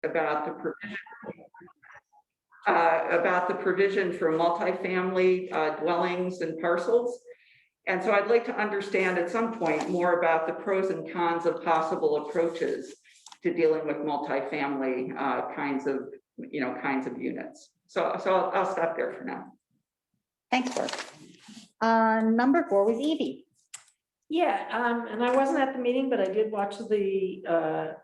about the provision for multifamily dwellings and parcels. And so I'd like to understand at some point more about the pros and cons of possible approaches to dealing with multifamily kinds of units. So I'll stop there for now. Thanks, Bert. Number 4 was Evie. Yeah, and I wasn't at the meeting, but I did watch the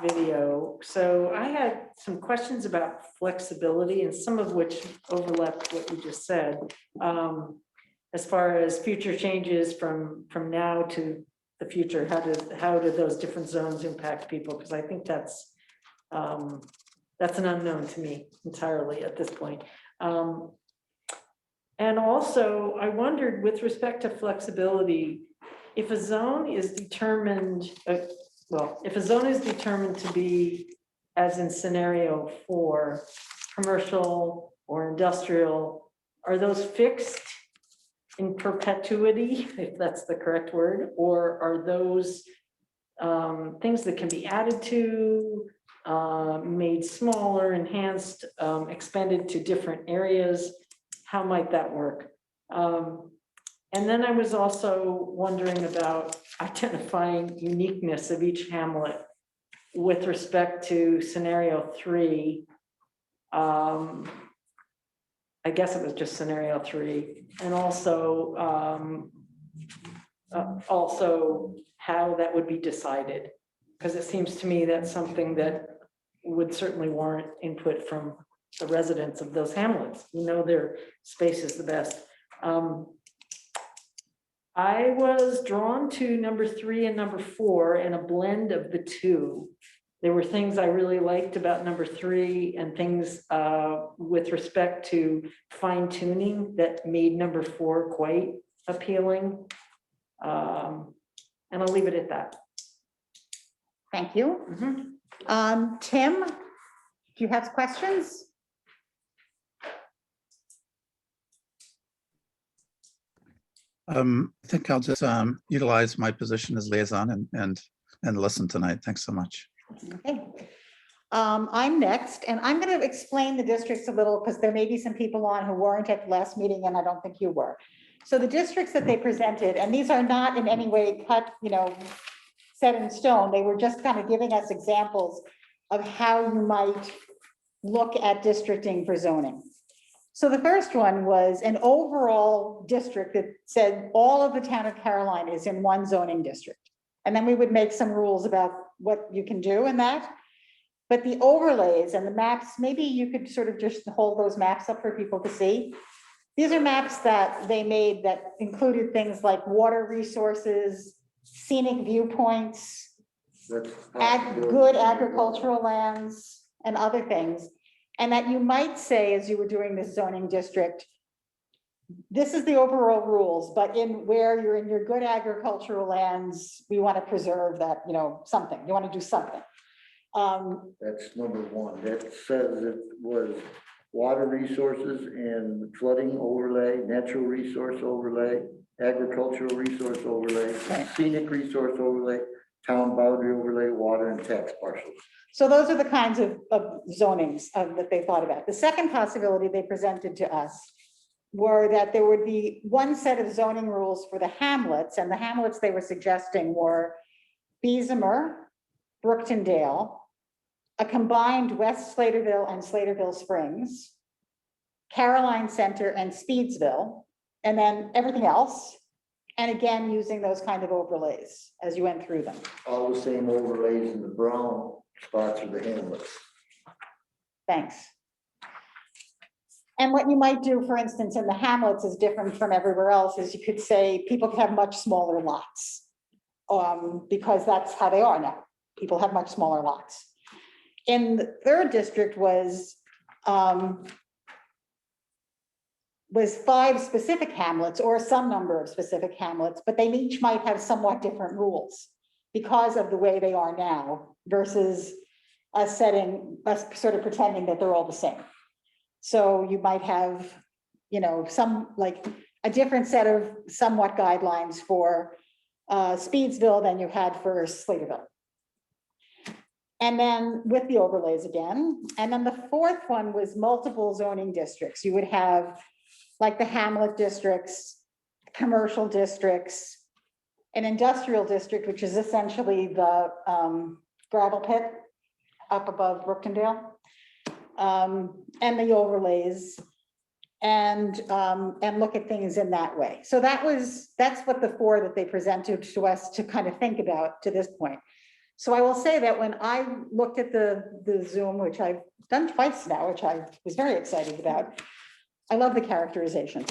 video. So I had some questions about flexibility, and some of which overlapped what you just said. As far as future changes from now to the future, how do those different zones impact people? Because I think that's an unknown to me entirely at this point. And also, I wondered, with respect to flexibility, if a zone is determined, if a zone is determined to be, as in scenario 4, commercial or industrial, are those fixed in perpetuity, if that's the correct word, or are those things that can be added to, made smaller, enhanced, expanded to different areas? How might that work? And then I was also wondering about identifying uniqueness of each hamlet with respect to scenario 3. I guess it was just scenario 3, and also how that would be decided, because it seems to me that's something that would certainly warrant input from the residents of those hamlets. You know, their space is the best. I was drawn to number 3 and number 4 and a blend of the two. There were things I really liked about number 3 and things with respect to fine tuning that made number 4 quite appealing. And I'll leave it at that. Thank you. Tim, do you have questions? I think I'll just utilize my position as liaison and listen tonight. Thanks so much. Okay. I'm next, and I'm going to explain the districts a little because there may be some people on who weren't at the last meeting, and I don't think you were. So the districts that they presented, and these are not in any way cut, set in stone. They were just kind of giving us examples of how you might look at districting for zoning. So the first one was an overall district that said all of the town of Caroline is in one zoning district. And then we would make some rules about what you can do in that. But the overlays and the maps, maybe you could sort of just hold those maps up for people to see. These are maps that they made that included things like water resources, scenic viewpoints, good agricultural lands, and other things. And that you might say, as you were doing this zoning district, this is the overall rules, but in where you're in your good agricultural lands, we want to preserve that, something, you want to do something. That's number 1. That says it was water resources and flooding overlay, natural resource overlay, agricultural resource overlay, scenic resource overlay, town boundary overlay, water and tax parcels. So those are the kinds of zonings that they thought about. The second possibility they presented to us were that there would be one set of zoning rules for the hamlets, and the hamlets they were suggesting were Bessemer, Brooktondale, a combined West Slaterville and Slaterville Springs, Caroline Center and Speedsville, and then everything else. And again, using those kind of overlays as you went through them. All the same overlays in the brown spots are the hamlets. Thanks. And what you might do, for instance, in the hamlets is different from everywhere else, is you could say people can have much smaller lots because that's how they are now. People have much smaller lots. In the third district was 5 specific hamlets or some number of specific hamlets, but they each might have somewhat different rules because of the way they are now versus us sort of pretending that they're all the same. So you might have, some like a different set of somewhat guidelines for Speedsville than you had for Slaterville. And then with the overlays again. And then the fourth one was multiple zoning districts. You would have like the Hamlet districts, commercial districts, an industrial district, which is essentially the gravel pit up above Brookendale, and the overlays, and look at things in that way. So that's what the four that they presented to us to kind of think about to this point. So I will say that when I looked at the Zoom, which I've done twice now, which I was very excited about, I love the characterization.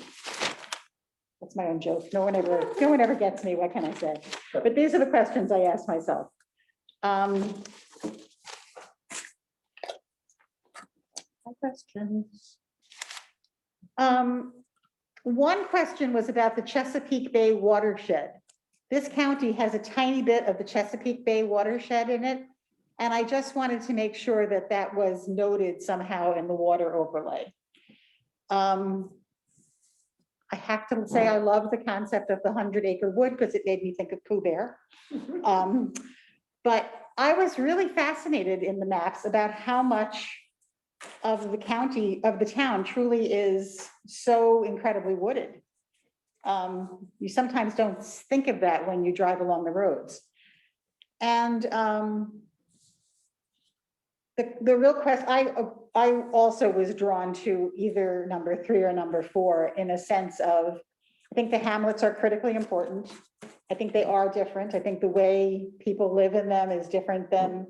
That's my own joke. No one ever gets me. What can I say? But these are the questions I asked myself. My questions. One question was about the Chesapeake Bay watershed. This county has a tiny bit of the Chesapeake Bay watershed in it. And I just wanted to make sure that that was noted somehow in the water overlay. I have to say, I love the concept of the 100-acre wood because it made me think of Pooh Bear. But I was really fascinated in the maps about how much of the county, of the town truly is so incredibly wooded. You sometimes don't think of that when you drive along the roads. And the real question, I also was drawn to either number 3 or number 4 in a sense of, I think the hamlets are critically important. I think they are different. I think the way people live in them is different than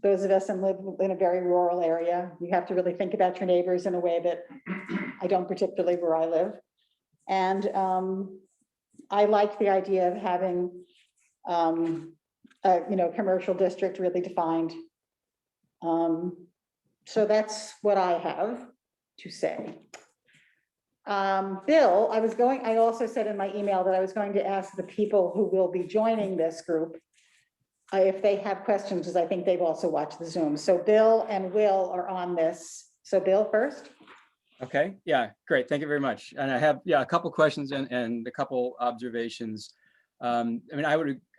those of us who live in a very rural area. You have to really think about your neighbors in a way that I don't particularly where I live. And I like the idea of having a commercial district really defined. So that's what I have to say. Bill, I also said in my email that I was going to ask the people who will be joining this group if they have questions, because I think they've also watched the Zoom. So Bill and Will are on this. So Bill first. Okay, yeah, great. Thank you very much. And I have, a couple questions and a couple observations. I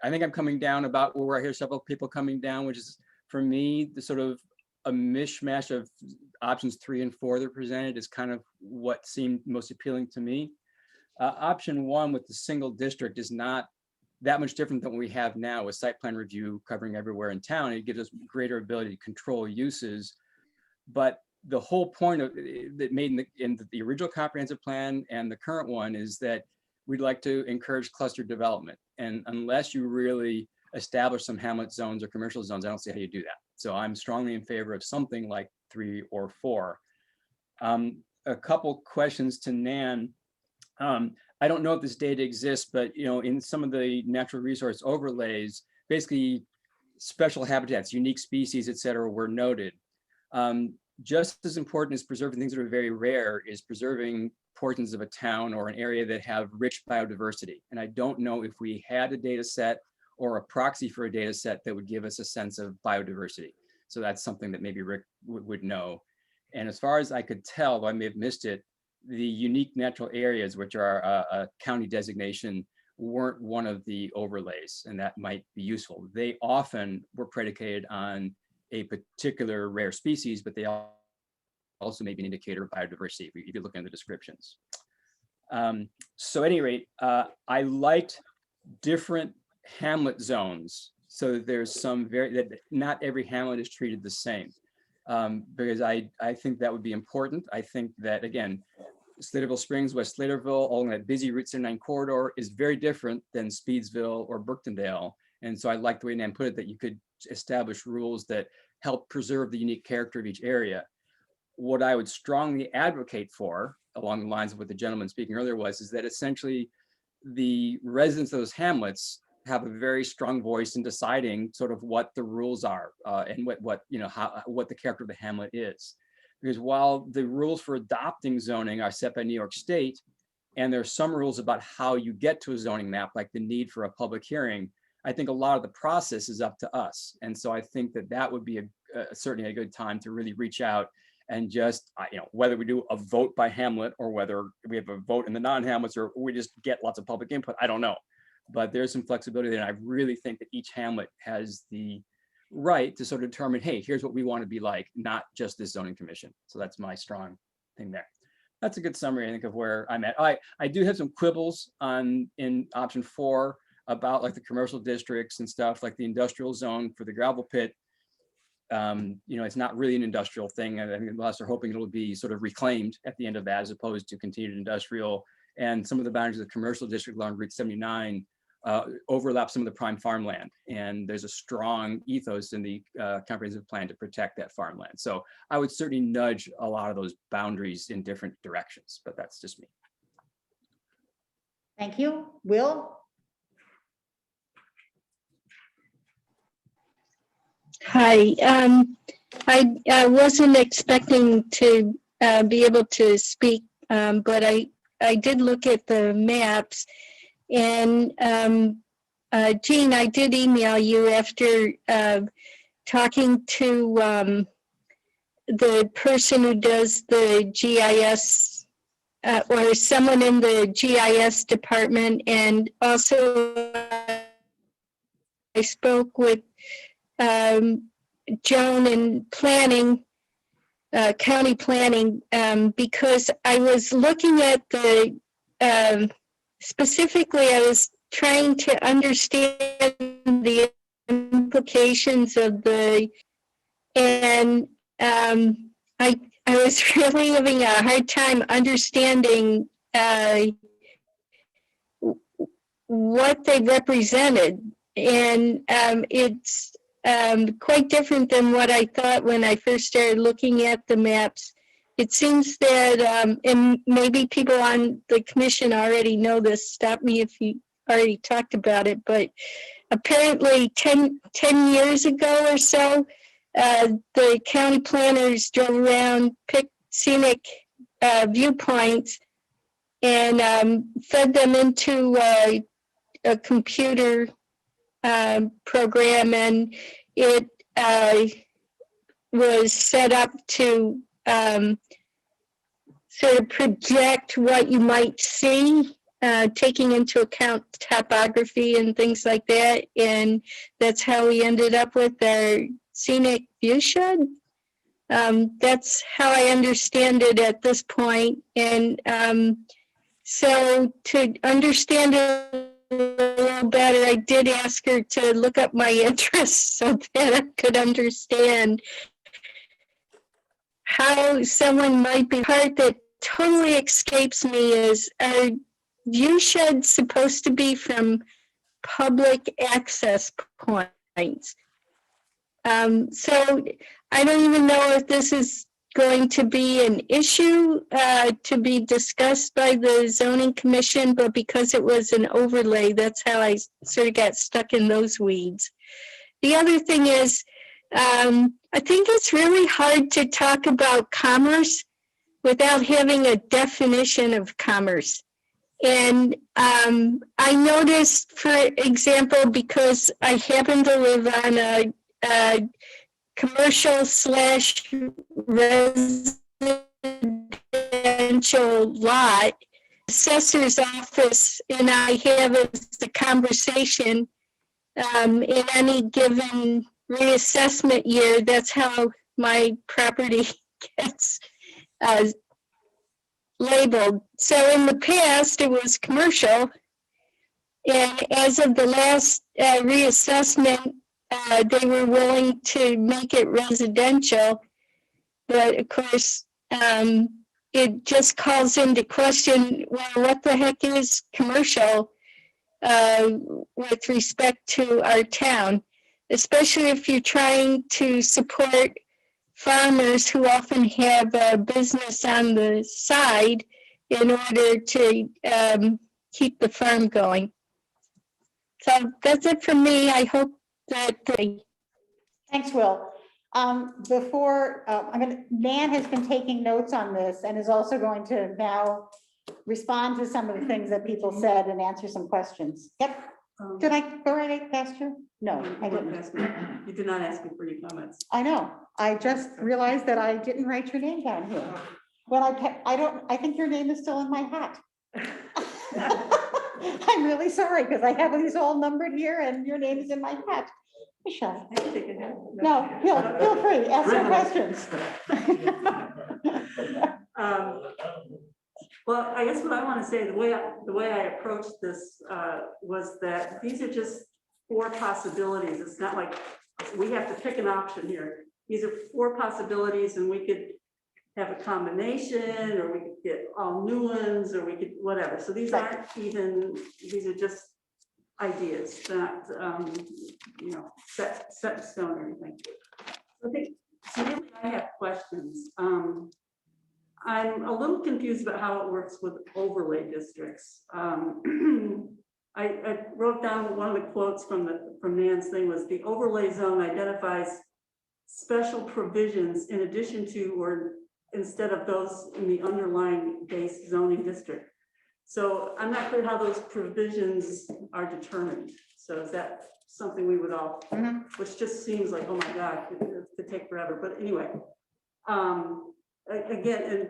think I'm coming down about where I hear several people coming down, which is for me, the sort of a mishmash of options 3 and 4 that are presented is kind of what seemed most appealing to me. Option 1 with the single district is not that much different than what we have now with site plan review covering everywhere in town. It gives us greater ability to control uses. But the whole point of that made in the original comprehensive plan and the current one is that we'd like to encourage cluster development. And unless you really establish some hamlet zones or commercial zones, I don't see how you do that. So I'm strongly in favor of something like 3 or 4. A couple questions to Nan. I don't know if this data exists, but in some of the natural resource overlays, basically special habitats, unique species, et cetera, were noted. Just as important as preserving things that are very rare is preserving portions of a town or an area that have rich biodiversity. And I don't know if we had a data set or a proxy for a data set that would give us a sense of biodiversity. So that's something that maybe Rick would know. And as far as I could tell, though I may have missed it, the unique natural areas, which are a county designation, weren't one of the overlays, and that might be useful. They often were predicated on a particular rare species, but they also may be an indicator of biodiversity if you look at the descriptions. So at any rate, I liked different hamlet zones. So there's some that not every hamlet is treated the same, because I think that would be important. I think that, again, Slaterville Springs, West Slaterville, along that busy Route 79 corridor is very different than Speedsville or Brookendale. And so I like the way Nan put it, that you could establish rules that help preserve the unique character of each area. What I would strongly advocate for, along the lines of what the gentleman speaking earlier was, is that essentially the residents of those hamlets have a very strong voice in deciding sort of what the rules are and what the character of the hamlet is. Because while the rules for adopting zoning are set by New York State, and there are some rules about how you get to a zoning map, like the need for a public hearing, I think a lot of the process is up to us. And so I think that would be certainly a good time to really reach out and just, whether we do a vote by hamlet or whether we have a vote in the non-hamlets or we just get lots of public input, I don't know. But there's some flexibility there. And I really think that each hamlet has the right to sort of determine, hey, here's what we want to be like, not just this zoning commission. So that's my strong thing there. That's a good summary, I think, of where I'm at. I do have some quibbles in option 4 about like the commercial districts and stuff, like the industrial zone for the gravel pit. It's not really an industrial thing. I think unless they're hoping it'll be sort of reclaimed at the end of that, as opposed to continued industrial. And some of the boundaries of the commercial district along Route 79 overlap some of the prime farmland. And there's a strong ethos in the comprehensive plan to protect that farmland. So I would certainly nudge a lot of those boundaries in different directions, but that's just me. Thank you. Will? Hi, I wasn't expecting to be able to speak, but I did look at the maps, and Jean, I did email you after talking to the person who does the GIS or someone in the GIS department, and also I spoke with Joan in planning, county planning, because I was looking at the, specifically, I was trying to understand the implications of the, and I was really having a hard time understanding what they represented. And it's quite different than what I thought when I first started looking at the maps. It seems that, and maybe people on the commission already know this, stop me if you already talked about it, but apparently 10 years ago or so, the county planners drove around, picked scenic viewpoints, and fed them into a computer program, and it was set up to sort of project what you might see, taking into account topography and things like that. And that's how we ended up with our scenic view shed. That's how I understand it at this point. And so to understand it a little better, I did ask her to look up my interests so that I could understand how someone might be. Part that totally escapes me is, are view sheds supposed to be from public access points? So I don't even know if this is going to be an issue to be discussed by the zoning commission, but because it was an overlay, that's how I sort of got stuck in those weeds. The other thing is, I think it's really hard to talk about commerce without having a definition of commerce. And I noticed, for example, because I happen to live on a commercial / residential lot, assessor's office and I have a conversation in any given reassessment year. That's how my property gets labeled. So in the past, it was commercial. And as of the last reassessment, they were willing to make it residential. But of course, it just calls into question, well, what the heck is commercial with respect to our town, especially if you're trying to support farmers who often have a business on the side in order to keep the farm going. So that's it for me. I hope that Thanks, Will. Nan has been taking notes on this and is also going to now respond to some of the things that people said and answer some questions. Yep. Did I go right past you? No, I didn't. You did not ask me for any comments. I know. I just realized that I didn't write your name down here. Well, I think your name is still in my hat. I'm really sorry because I have these all numbered here and your name is in my hat. Michelle. I can take it now. No, feel free, ask some questions. Well, I guess what I want to say, the way I approached this was that these are just 4 possibilities. It's not like we have to pick an option here. These are 4 possibilities, and we could have a combination, or we could get all new ones, or we could whatever. So these aren't even, these are just ideas, not set in stone or anything. I think, so really I have questions. I'm a little confused about how it works with overlay districts. I wrote down one of the quotes from Nan's thing was, the overlay zone identifies special provisions in addition to or instead of those in the underlying base zoning district. So I'm not clear how those provisions are determined. So is that something we would all, which just seems like, oh my God, it could take forever. But anyway, again, and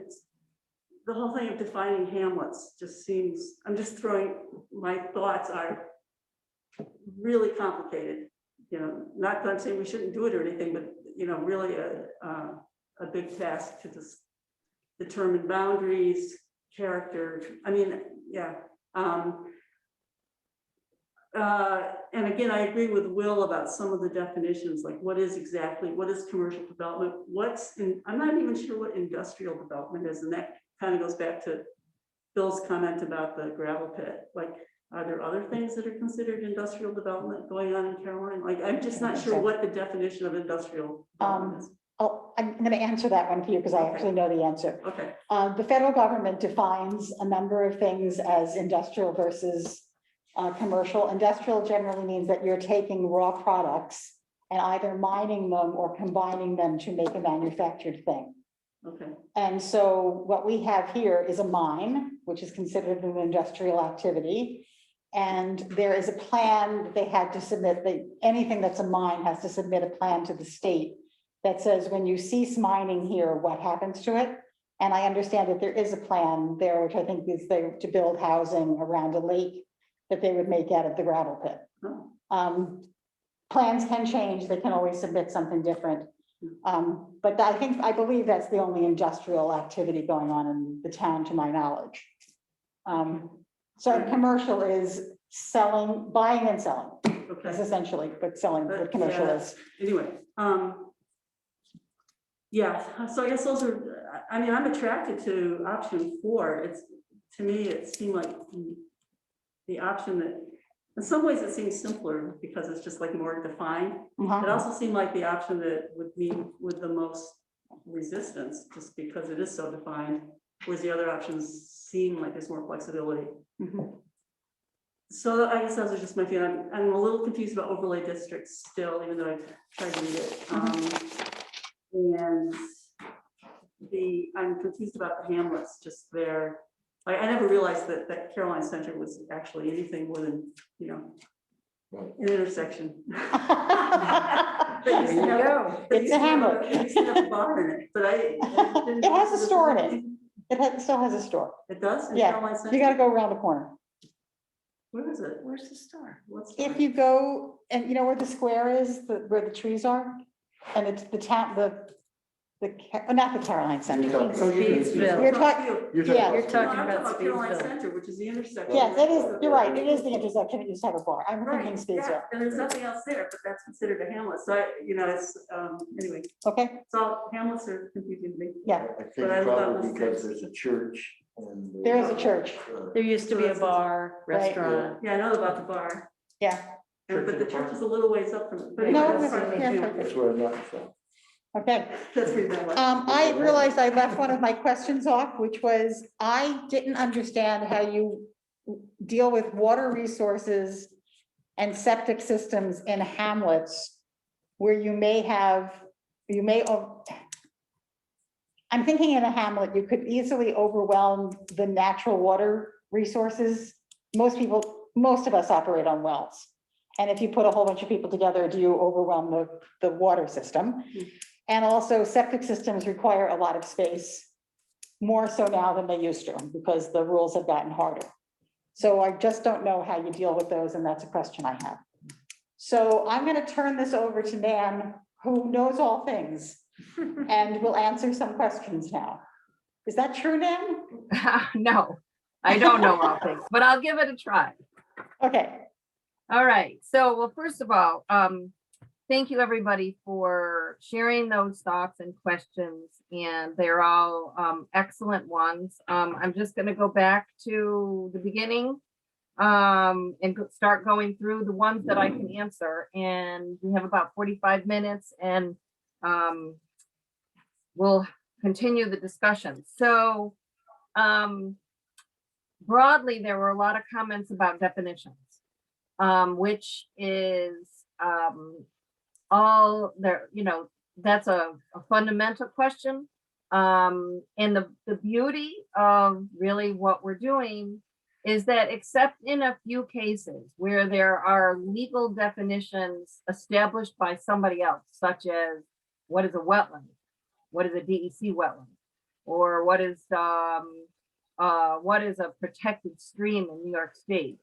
the whole thing of defining hamlets just seems, I'm just throwing, my thoughts are really complicated. You know, not that I'm saying we shouldn't do it or anything, but you know, really a big task to just determine boundaries, character. I mean, yeah. And again, I agree with Will about some of the definitions, like what is commercial development? I'm not even sure what industrial development is. And that kind of goes back to Bill's comment about the gravel pit. Like, are there other things that are considered industrial development going on in Caroline? Like, I'm just not sure what the definition of industrial development is. Oh, I'm going to answer that one for you because I actually know the answer. Okay. The federal government defines a number of things as industrial versus commercial. Industrial generally means that you're taking raw products and either mining them or combining them to make a manufactured thing. Okay. And so what we have here is a mine, which is considered an industrial activity. And there is a plan that they had to submit. Anything that's a mine has to submit a plan to the state that says when you cease mining here, what happens to it? And I understand that there is a plan there, which I think is to build housing around a lake that they would make out of the gravel pit. Oh. Plans can change, they can always submit something different. But I believe that's the only industrial activity going on in the town, to my knowledge. So commercial is buying and selling, Okay. is essentially what selling, what commercial Yeah. is. Anyway, yeah, so I guess those are, I mean, I'm attracted to option 4. To me, it seemed like the option that, in some ways it seems simpler because it's just like more defined. It also seemed like the option that would meet with the most resistance, just because it is so defined, whereas the other options seem like there's more flexibility. So I guess those are just my feeling. I'm a little confused about overlay districts still, even though I've tried to read it. And I'm confused about the hamlets, just there. I never realized that Caroline Center was actually anything more than, you know, an intersection. There you go. It's a hamlet. It used to have a bar in it, but It has a store in it. It still has a store. It does? In Yeah, Caroline Center? you got to go around the corner. Where is it? Where's the star? What's If you go, and you know where the square is, where the trees are? And it's the town, not the Caroline Center. Speedsville. You're talking, yeah, You're talking about Caroline Speedsville. Center, which is the intersection. yes, it is, you're right, it is the intersection, it used to have a bar, I'm Right, thinking yeah, Speedsville, and there's nothing else there, but that's considered a hamlet. So it's, anyway, okay, so hamlets are confusing to me. yeah, I think But I love probably those because things. there's a church and. There is a church. There used to be a bar, Right. restaurant. Yeah, I know about the bar, yeah, but the church is a little ways up from it. But No, anyway, it's- that's fine. yeah, Yeah, That's where I'm not from. okay. that's pretty bad. I realized I left one of my questions off, which was, I didn't understand how you deal with water resources and septic systems in hamlets where I'm thinking in a hamlet, you could easily overwhelm the natural water resources. Most of us operate on wells. And if you put a whole bunch of people together, do you overwhelm the water system? And also septic systems require a lot of space, more so now than they used to, because the rules have gotten harder. So I just don't know how you deal with those, and that's a question I have. So I'm going to turn this over to Nan, who knows all things, and will answer some questions now. Is that true, Nan? No, I don't know all things, but I'll give it a try. Okay. All right. So, well, first of all, thank you everybody for sharing those thoughts and questions, and they're all excellent ones. I'm just going to go back to the beginning and start going through the ones that I can answer. And we have about 45 minutes, and we'll continue the discussion. So broadly, there were a lot of comments about definitions, which is all there, that's a fundamental question. And the beauty of really what we're doing is that, except in a few cases where there are legal definitions established by somebody else, such as what is a wetland, what is a DEC wetland, or what is a protected stream in New York State.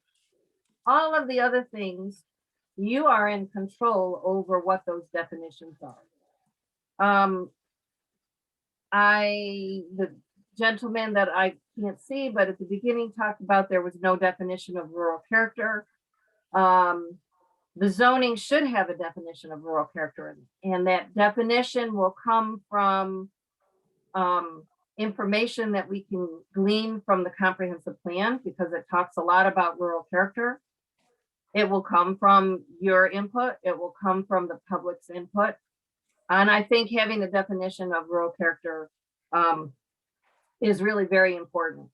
All of the other things, you are in control over what those definitions are. The gentleman that I can't see, but at the beginning talked about there was no definition of rural character. The zoning should have a definition of rural character, and that definition will come from information that we can glean from the comprehensive plan, because it talks a lot about rural character. It will come from your input. It will come from the public's input. And I think having the definition of rural character is really very important.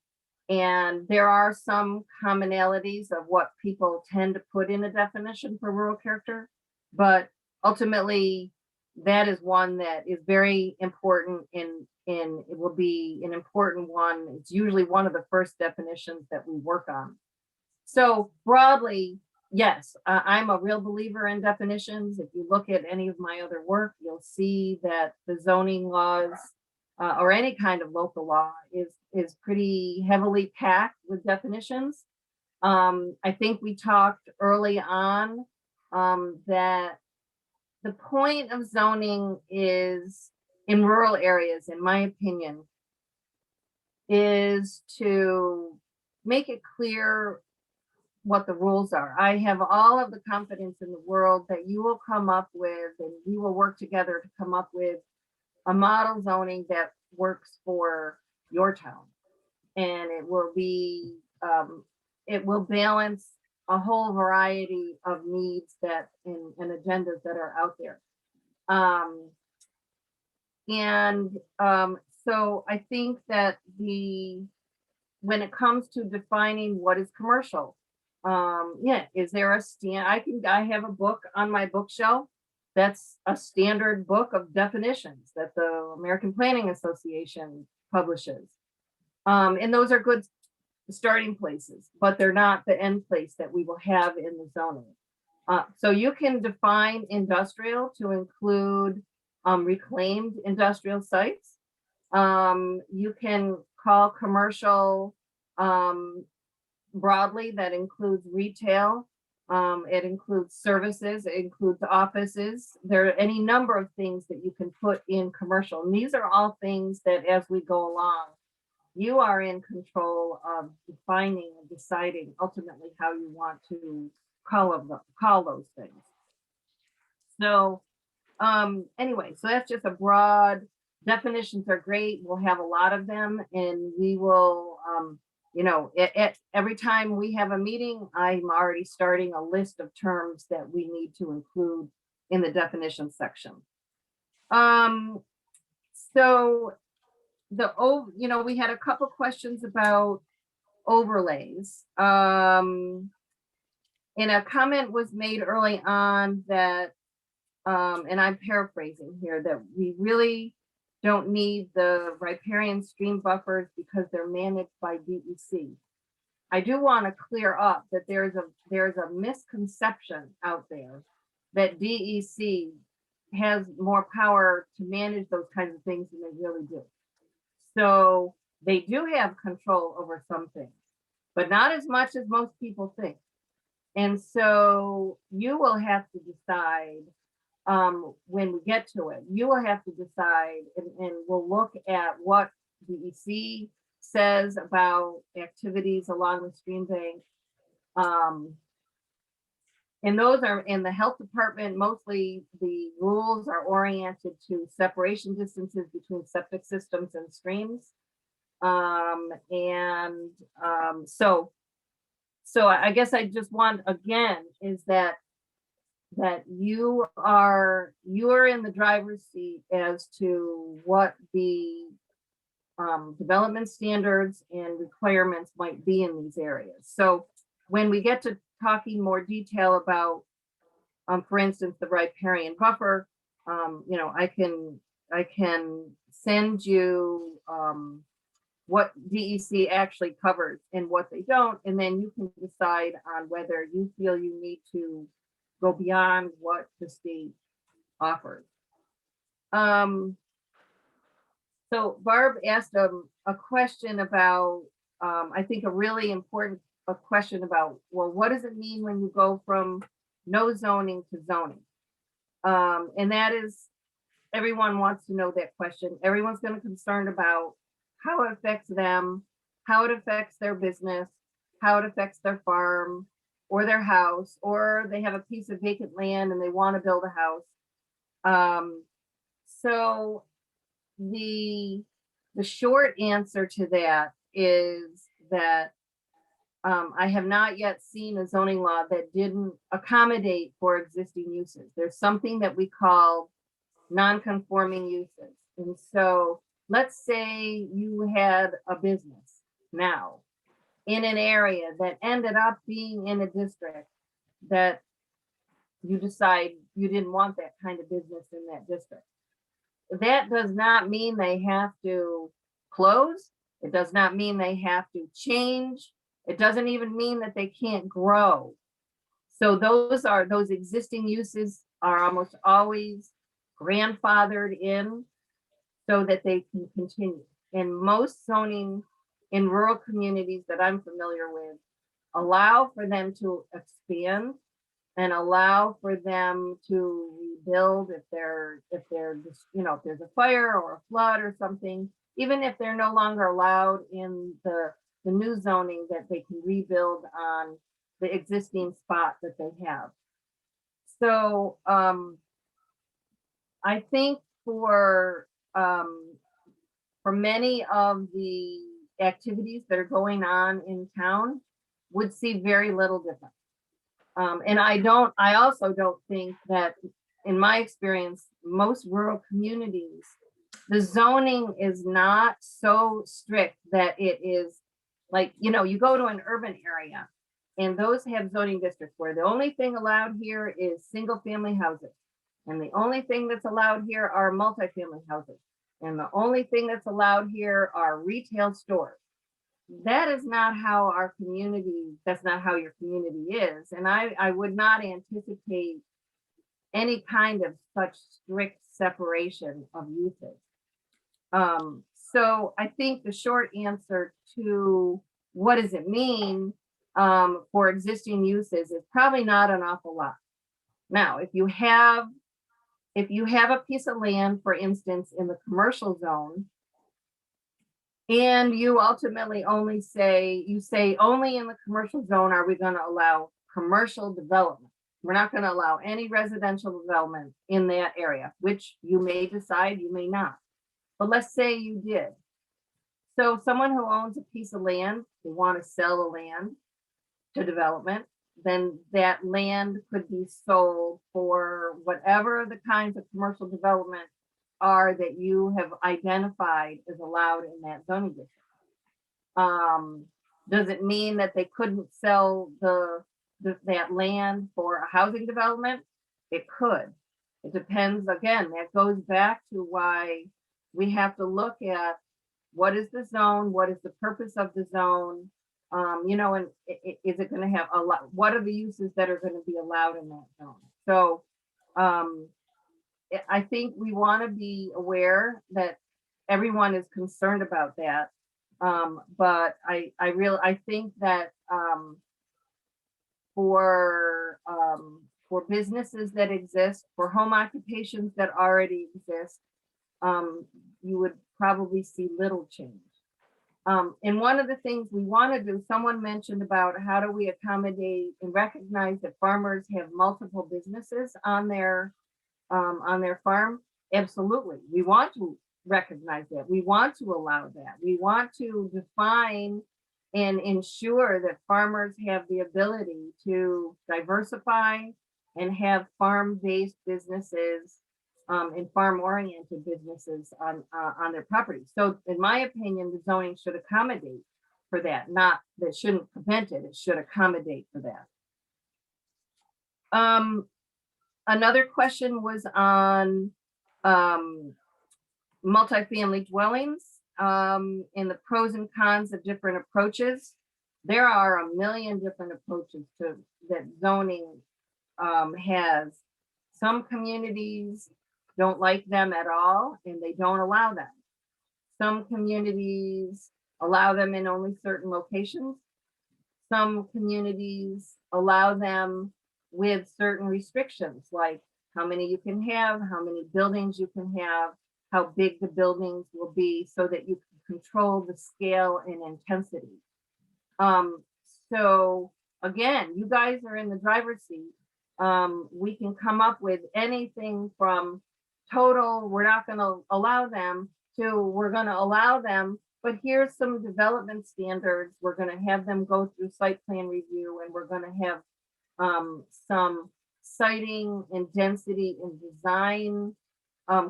And there are some commonalities of what people tend to put in a definition for rural character, but ultimately that is one that is very important, and it will be an important one. It's usually one of the first definitions that we work on. So broadly, yes, I'm a real believer in definitions. If you look at any of my other work, you'll see that the zoning laws or any kind of local law is pretty heavily packed with definitions. I think we talked early on that the point of zoning is, in rural areas, in my opinion, is to make it clear what the rules are. I have all of the confidence in the world that you will come up with, and we will work together to come up with a model zoning that works for your town. And it will be, it will balance a whole variety of needs that and agendas that are out there. So I think that when it comes to defining what is commercial, is there a I have a book on my bookshelf that's a standard book of definitions that the American Planning Association publishes. And those are good starting places, but they're not the end place that we will have in the zoning. So you can define industrial to include reclaimed industrial sites. You can call commercial broadly, that includes retail. It includes services, it includes offices. There are any number of things that you can put in commercial. And these are all things that as we go along, you are in control of defining and deciding ultimately how you want to call those things. So anyway, so that's just a broad, definitions are great. We'll have a lot of them, and we will, every time we have a meeting, I'm already starting a list of terms that we need to include in the definition section. So we had a couple questions about overlays. And a comment was made early on that, and I'm paraphrasing here, that we really don't need the riparian stream buffers because they're managed by DEC. I do want to clear up that there's a misconception out there that DEC has more power to manage those kinds of things than they really do. So they do have control over some things, but not as much as most people think. And so you will have to decide, when we get to it, you will have to decide, and we'll look at what DEC says about activities along the stream bank. And those are in the health department, mostly the rules are oriented to separation distances between septic systems and streams. So I guess I just want, again, is that you are in the driver's seat as to what the development standards and requirements might be in these areas. So when we get to talking more detail about, for instance, the riparian buffer, I can send you what DEC actually covers and what they don't, and then you can decide on whether you feel you need to go beyond what the state offers. So Barb asked a question about, I think a really important question about, well, what does it mean when you go from no zoning to zoning? And that is, everyone wants to know that question. Everyone's going to be concerned about how it affects them, how it affects their business, how it affects their farm or their house, or they have a piece of vacant land and they want to build a house. So the short answer to that is that I have not yet seen a zoning law that didn't accommodate for existing uses. There's something that we call non-conforming uses. And so let's say you had a business now in an area that ended up being in a district that you decide you didn't want that kind of business in that district. That does not mean they have to close. It does not mean they have to change. It doesn't even mean that they can't grow. So those existing uses are almost always grandfathered in so that they can continue. And most zoning in rural communities that I'm familiar with allow for them to expand and allow for them to rebuild if there's a fire or a flood or something, even if they're no longer allowed in the new zoning, that they can rebuild on the existing spot that they have. So I think for many of the activities that are going on in town would see very little difference. And I also don't think that, in my experience, most rural communities, the zoning is not so strict that it is like, you go to an urban area and those have zoning districts where the only thing allowed here is single family houses. And the only thing that's allowed here are multifamily houses. And the only thing that's allowed here are retail stores. That is not how our community, that's not how your community is. And I would not anticipate any kind of such strict separation of uses. So I think the short answer to what does it mean for existing uses is probably not an awful lot. Now, if you have a piece of land, for instance, in the commercial zone, and you ultimately only say only in the commercial zone are we going to allow commercial development. We're not going to allow any residential development in that area, which you may decide, you may not. But let's say you did. So someone who owns a piece of land, they want to sell the land to development, then that land could be sold for whatever the kinds of commercial development are that you have identified as allowed in that zoning district. Does it mean that they couldn't sell that land for a housing development? It could. It depends. Again, that goes back to why we have to look at what is the zone, what is the purpose of the zone, and is it going to have a lot? What are the uses that are going to be allowed in that zone? So I think we want to be aware that everyone is concerned about that. But I think that for businesses that exist, for home occupations that already exist, you would probably see little change. And one of the things we want to do, someone mentioned about how do we accommodate and recognize that farmers have multiple businesses on their farm. Absolutely. We want to recognize that. We want to allow that. We want to define and ensure that farmers have the ability to diversify and have farm-based businesses and farm-oriented businesses on their property. So in my opinion, the zoning should accommodate for that, not that shouldn't prevent it, it should accommodate for that. Another question was on multifamily dwellings and the pros and cons of different approaches. There are a million different approaches to that zoning has. Some communities don't like them at all and they don't allow them. Some communities allow them in only certain locations. Some communities allow them with certain restrictions, like how many you can have, how many buildings you can have, how big the buildings will be so that you can control the scale and intensity. So again, you guys are in the driver's seat. We can come up with anything from total, we're not going to allow them, to we're going to allow them, but here's some development standards. We're going to have them go through site plan review, and we're going to have some siting and density and design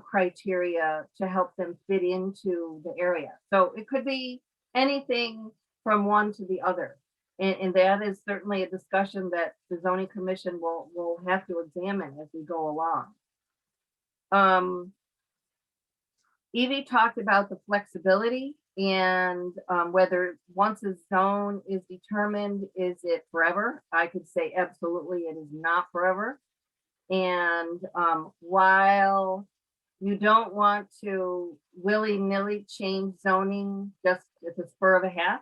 criteria to help them fit into the area. So it could be anything from one to the other. And that is certainly a discussion that the zoning commission will have to examine as we go along. Evie talked about the flexibility and whether once a zone is determined, is it forever? I could say absolutely it is not forever. And while you don't want to willy-nilly change zoning just at the spur of a hat,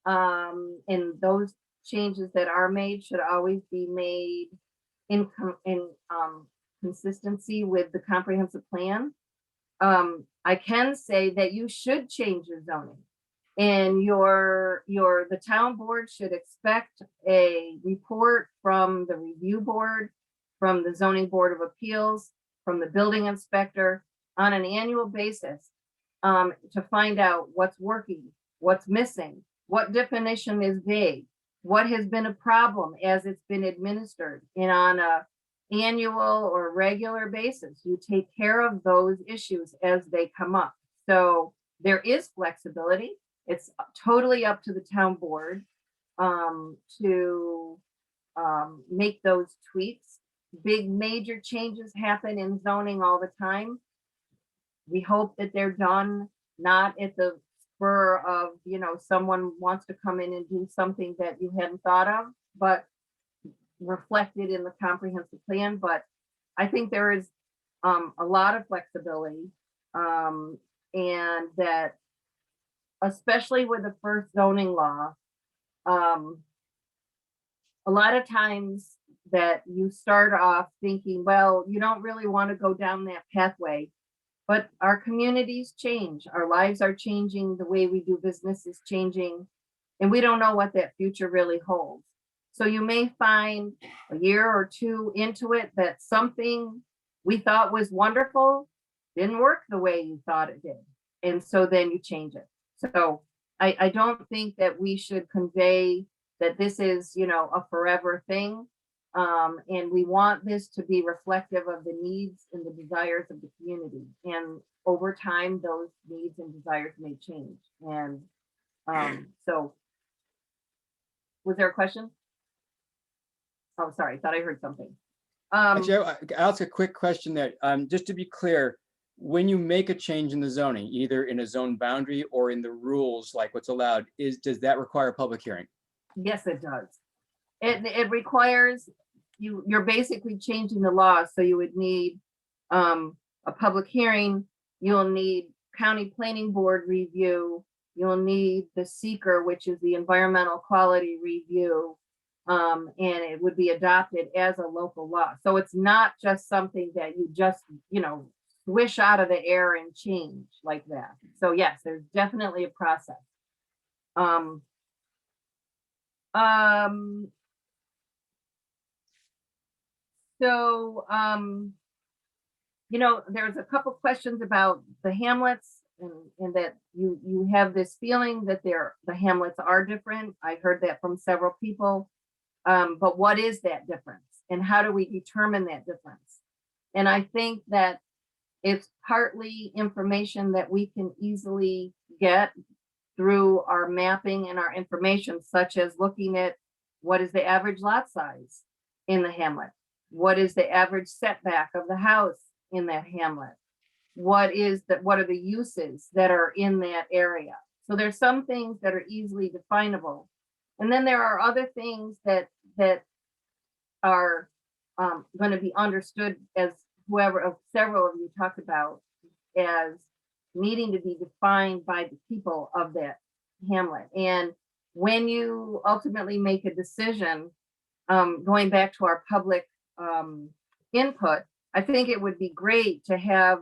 and those changes that are made should always be made in consistency with the comprehensive plan. I can say that you should change your zoning, and the town board should expect a report from the review board, from the zoning board of appeals, from the building inspector on an annual basis to find out what's working, what's missing, what definition is vague, what has been a problem as it's been administered, and on a annual or regular basis, you take care of those issues as they come up. So there is flexibility. It's totally up to the town board to make those tweaks. Big major changes happen in zoning all the time. We hope that they're done not at the spur of, someone wants to come in and do something that you hadn't thought of, but reflected in the comprehensive plan. But I think there is a lot of flexibility, and that especially with the first zoning law, a lot of times that you start off thinking, well, you don't really want to go down that pathway, but our communities change, our lives are changing, the way we do business is changing, and we don't know what that future really holds. So you may find a year or two into it that something we thought was wonderful didn't work the way you thought it did. And so then you change it. So I don't think that we should convey that this is, a forever thing. And we want this to be reflective of the needs and the desires of the community. And over time, those needs and desires may change. And so, was there a question? Oh, sorry, thought I heard something. Actually, I'll ask a quick question there. Just to be clear, when you make a change in the zoning, either in a zone boundary or in the rules, like what's allowed, does that require a public hearing? Yes, it does. It requires, you're basically changing the law, so you would need a public hearing, you'll need county planning board review, you'll need the seeker, which is the environmental quality review. And it would be adopted as a local law. So it's not just something that you just, swish out of the air and change like that. So yes, there's definitely a process. Um, um, so, there's a couple questions about the hamlets and that you have this feeling that the hamlets are different. I heard that from several people. But what is that difference? And how do we determine that difference? And I think that it's partly information that we can easily get through our mapping and our information, such as looking at what is the average lot size in the hamlet? What is the average setback of the house in that hamlet? What are the uses that are in that area? So there's some things that are easily definable. And then there are other things that are going to be understood as several of you talked about as needing to be defined by the people of that hamlet. And when you ultimately make a decision, going back to our public input, I think it would be great to have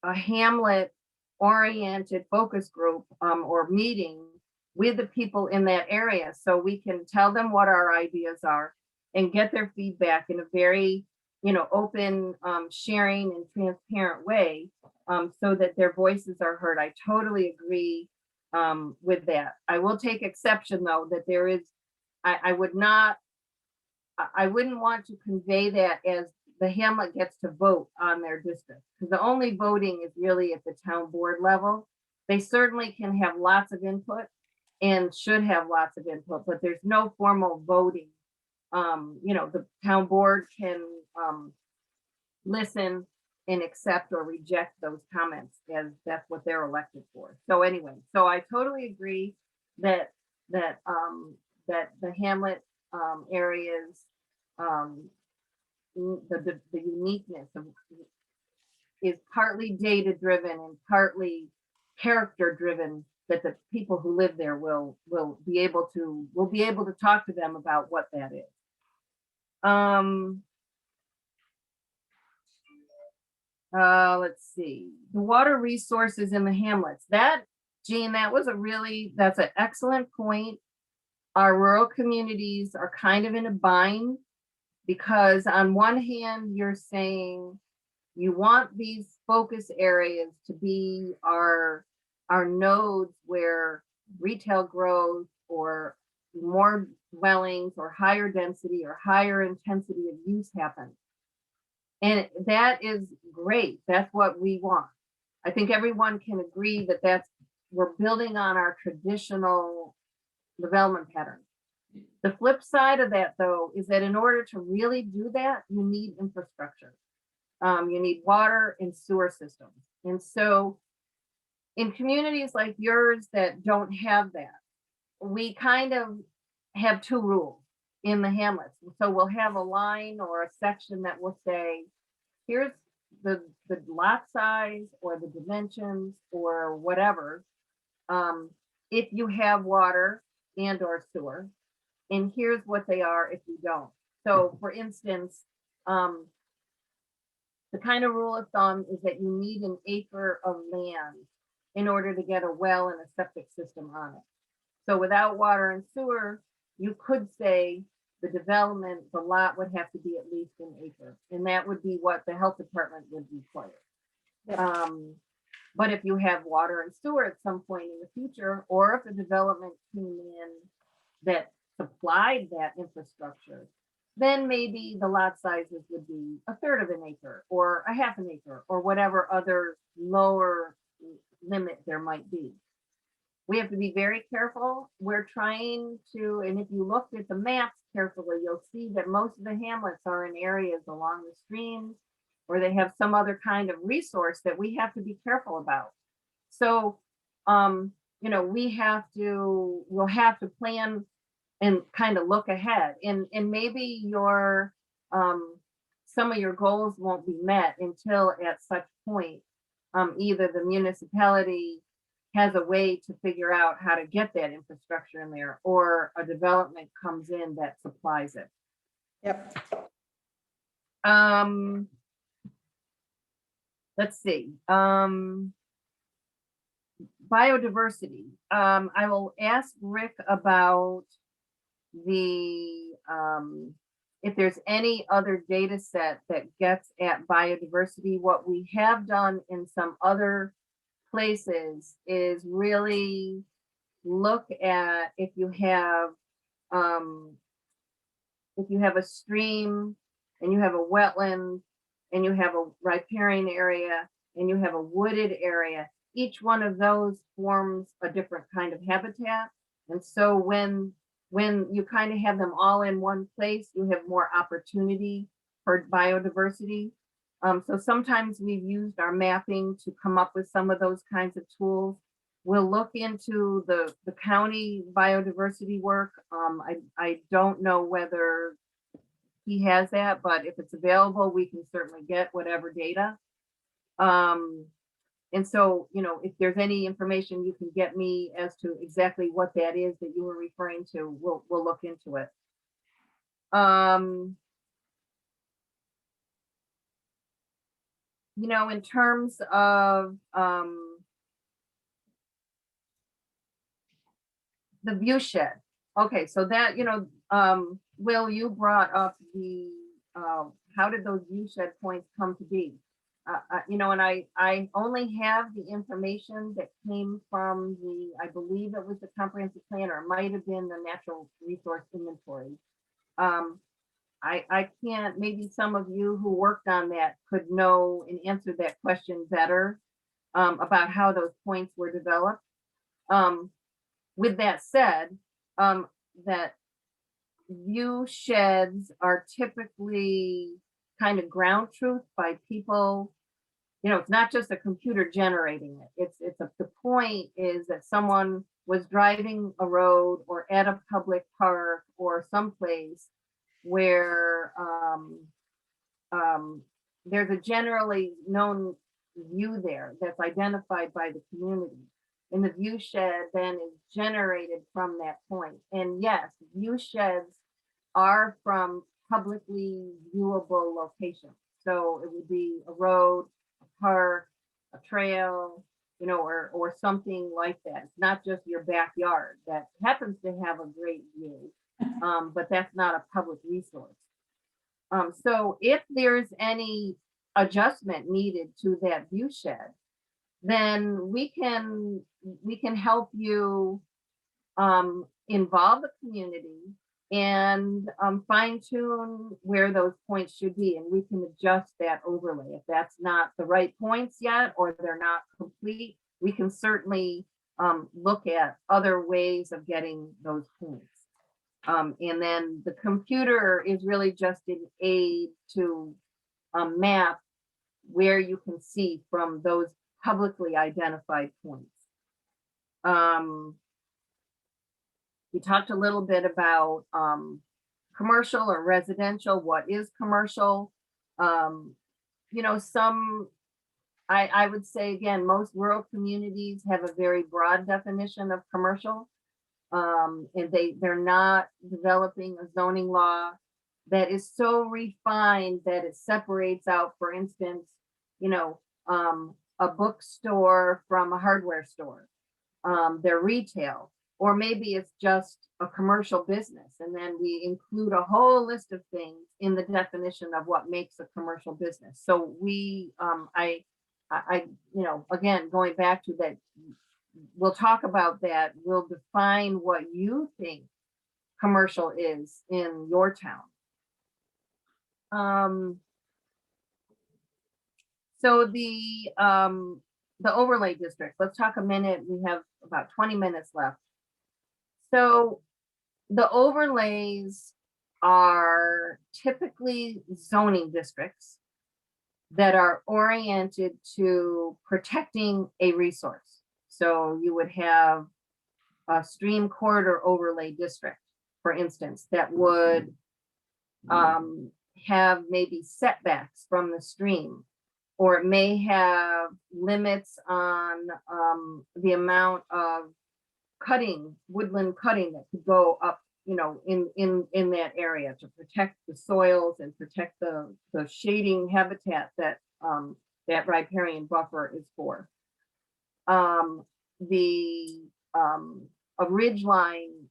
a hamlet oriented focus group or meeting with the people in that area so we can tell them what our ideas are and get their feedback in a very open, sharing and transparent way so that their voices are heard. I totally agree with that. I will take exception though that there is, I wouldn't want to convey that as the hamlet gets to vote on their district, because the only voting is really at the town board level. They certainly can have lots of input and should have lots of input, but there's no formal voting. The town board can listen and accept or reject those comments as that's what they're elected for. So anyway, so I totally agree that the hamlet areas, the uniqueness of is partly data driven and partly character driven, that the people who live there will be able to talk to them about what that is. Let's see, the water resources in the hamlets. Jean, that's an excellent point. Our rural communities are kind of in a bind because on one hand, you're saying you want these focus areas to be our nodes where retail growth or more dwellings or higher density or higher intensity of use happen. And that is great. That's what we want. I think everyone can agree that we're building on our traditional development pattern. The flip side of that, though, is that in order to really do that, you need infrastructure. You need water and sewer systems. And so in communities like yours that don't have that, we kind of have two rules in the hamlets. So we'll have a line or a section that will say, here's the lot size or the dimensions or whatever, if you have water and or sewer, and here's what they are if you don't. So for instance, the kind of rule of thumb is that you need an acre of land in order to get a well and a septic system on it. So without water and sewer, you could say the lot would have to be at least an acre. And that would be what the health department would require. But if you have water and sewer at some point in the future, or if a development came in that supplied that infrastructure, then maybe the lot sizes would be a third of an acre or a half an acre or whatever other lower limit there might be. We have to be very careful. We're trying to, and if you looked at the maps carefully, you'll see that most of the hamlets are in areas along the streams or they have some other kind of resource that we have to be careful about. So, we'll have to plan and kind of look ahead, and maybe some of your goals won't be met until at such point, either the municipality has a way to figure out how to get that infrastructure in there, or a development comes in that supplies it. Yep. Let's see, biodiversity. I will ask Rick about the, if there's any other data set that gets at biodiversity. What we have done in some other places is really look at if you have a stream and you have a wetland and you have a riparian area and you have a wooded area, each one of those forms a different kind of habitat. And so when you kind of have them all in one place, you have more opportunity for biodiversity. So sometimes we've used our mapping to come up with some of those kinds of tools. We'll look into the county biodiversity work. I don't know whether he has that, but if it's available, we can certainly get whatever data. And so, you know, if there's any information you can get me as to exactly what that is that you were referring to, we'll look into it. You know, in terms of the view shed. Okay, so that, you know, Will, you brought up the, how did those view shed points come to be? You know, and I only have the information that came from the, I believe it was the comprehensive plan, or it might have been the natural resource inventory. I can't, maybe some of you who worked on that could know and answer that question better, about how those points were developed. With that said, that view sheds are typically kind of ground truth by people. You know, it's not just a computer generating it. The point is that someone was driving a road or at a public park or someplace where there's a generally known view there that's identified by the community. And the view shed then is generated from that point. And yes, view sheds are from publicly viewable locations. So it would be a road, a park, a trail, you know, or something like that. It's not just your backyard that happens to have a great view, but that's not a public resource. So if there's any adjustment needed to that view shed, then we can help you involve the community and fine tune where those points should be. And we can adjust that overlay. If that's not the right points yet, or they're not complete, we can certainly look at other ways of getting those points. And then the computer is really just an aid to map where you can see from those publicly identified points. We talked a little bit about commercial or residential. What is commercial? You know, I would say, again, most rural communities have a very broad definition of commercial. And they're not developing a zoning law that is so refined that it separates out, for instance, you know, a bookstore from a hardware store, their retail, or maybe it's just a commercial business. And then we include a whole list of things in the definition of what makes a commercial business. So we, you know, again, going back to that, we'll talk about that. We'll define what you think commercial is in your town. So the overlay district, let's talk a minute. We have about 20 minutes left. So the overlays are typically zoning districts that are oriented to protecting a resource. So you would have a stream corridor overlay district, for instance, that would have maybe setbacks from the stream or it may have limits on the amount of cutting, woodland cutting that could go up, you know, in that area to protect the soils and protect the shading habitat that that riparian buffer is for. A ridgeline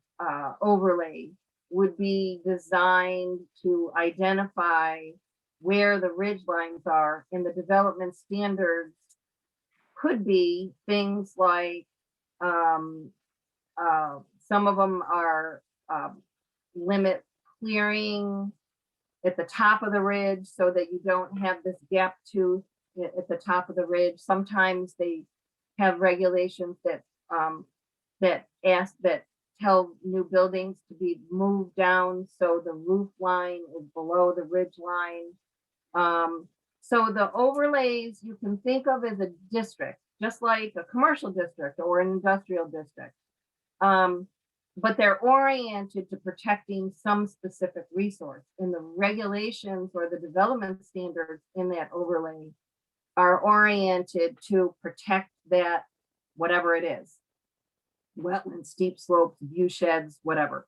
overlay would be designed to identify where the ridge lines are, and the development standards could be things like some of them are limit clearing at the top of the ridge so that you don't have this gap tooth at the top of the ridge. Sometimes they have regulations that that tell new buildings to be moved down so the roof line is below the ridge line. So the overlays you can think of as a district, just like a commercial district or an industrial district. But they're oriented to protecting some specific resource, and the regulations or the development standards in that overlay are oriented to protect that, whatever it is, wetlands, steep slopes, view sheds, whatever.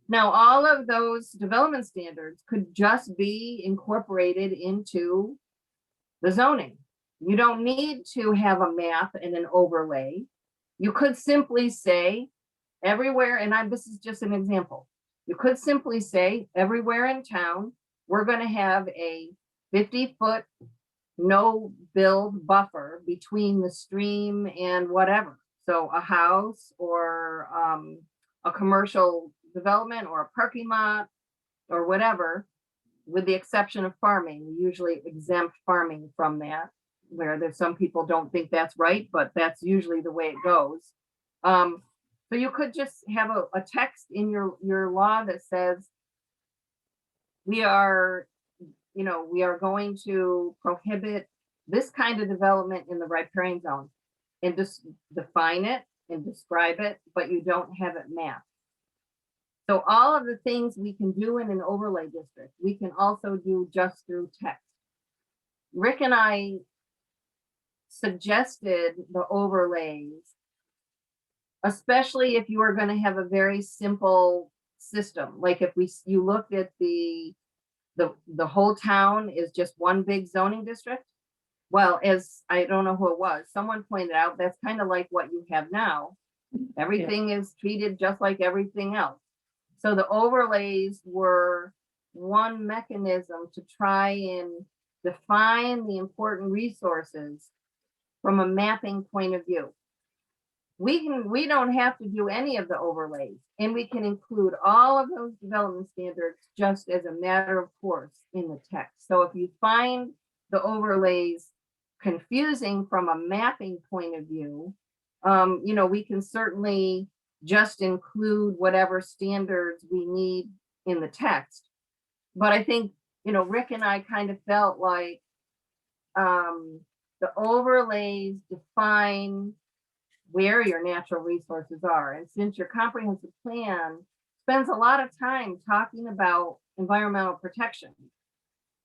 Now, all of those development standards could just be incorporated into the zoning. You don't need to have a map and an overlay. You could simply say everywhere, and this is just an example. You could simply say everywhere in town, we're going to have a 50-foot no build buffer between the stream and whatever. So a house or a commercial development or a parking lot or whatever, with the exception of farming. We usually exempt farming from that, where there's some people don't think that's right, but that's usually the way it goes. So you could just have a text in your law that says we are going to prohibit this kind of development in the riparian zone, and just define it and describe it, but you don't have it mapped. So all of the things we can do in an overlay district, we can also do just through text. Rick and I suggested the overlays, especially if you are going to have a very simple system. Like if you looked at the whole town is just one big zoning district. Well, as I don't know who it was, someone pointed out, that's kind of like what you have now. Everything is treated just like everything else. So the overlays were one mechanism to try and define the important resources from a mapping point of view. We don't have to do any of the overlays, and we can include all of those development standards just as a matter of course in the text. So if you find the overlays confusing from a mapping point of view, we can certainly just include whatever standards we need in the text. But I think, Rick and I kind of felt like the overlays define where your natural resources are. And since your comprehensive plan spends a lot of time talking about environmental protection,